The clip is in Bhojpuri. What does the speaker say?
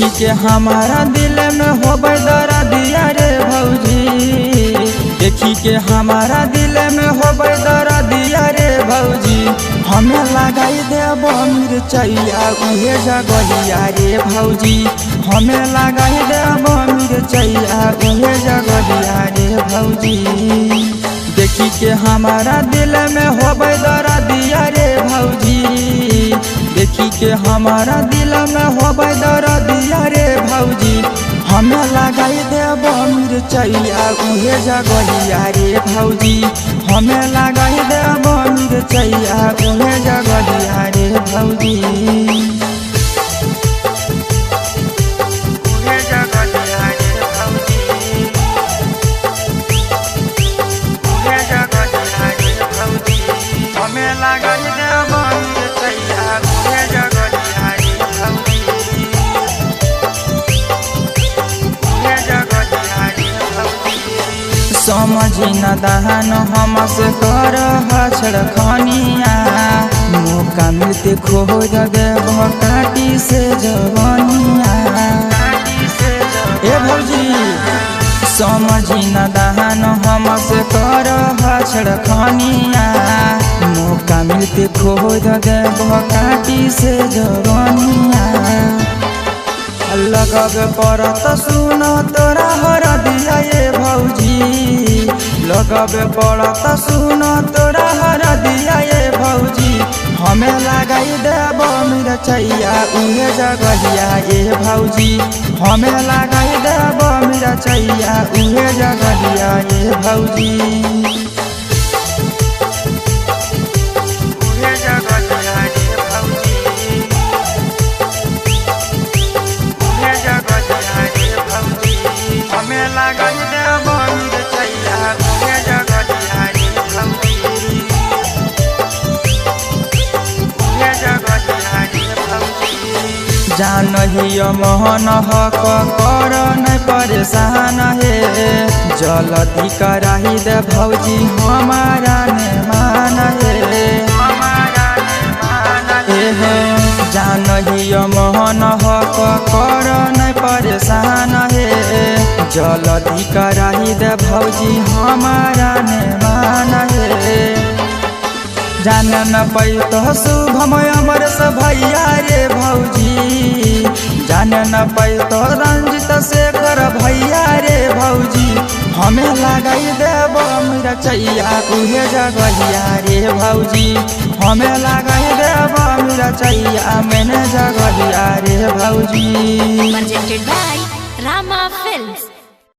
देखी के हमारा दिल में होबै दर्दिया रे भौजी, देखी के हमारा दिल में होबै दर्दिया रे भौजी। हमें लगाई देब मिर्चैया उहे जगहिया रे भौजी, हमें लगाई देब मिर्चैया उहे जगहिया रे भौजी। देखी के हमारा दिल में होबै दर्दिया रे भौजी, देखी के हमारा दिल में होबै दर्दिया रे भौजी। हमें लगाई देब मिर्चैया उहे जगहिया रे भौजी, हमें लगाई देब मिर्चैया उहे जगहिया रे भौजी। उहे जगहिया रे भौजी, उहे जगहिया रे भौजी। हमें लगाई देब मिर्चैया उहे जगहिया रे भौजी, उहे जगहिया रे भौजी। समझी न दहन हमसे कर छड़खनिया, मौका मिलते खोज देब काटी से जवनिया। ए भौजी समझी न दहन हमसे कर छड़खनिया, मौका मिलते खोज देब काटी से जवनिया। लगब पड़त सुन तोरा हरदिया ये भौजी, लगब पड़त सुन तोरा हरदिया ये भौजी। हमें लगाई देब मिर्चैया उहे जगहिया ये भौजी, हमें लगाई देब मिर्चैया उहे जगहिया ये भौजी। उहे जगहिया रे भौजी, उहे जगहिया रे भौजी। हमें लगाई देब मिर्चैया उहे जगहिया रे भौजी, उहे जगहिया रे भौजी। जानहियो मोहन हक कर नहीं परेशान हे, जल्दी कराही दे भौजी हमारा ने मान हे। जानहियो मोहन हक कर नहीं परेशान हे, जल्दी कराही दे भौजी हमारा ने मान हे। जान न पैतो शुभम अमर से भैया रे भौजी, जान न पैतो रंजित शेखर भैया रे भौजी। हमें लगाई देब मिर्चैया उहे जगहिया रे भौजी, हमें लगाई देब मिर्चैया मैंने जगहिया रे भौजी। Presented by Rama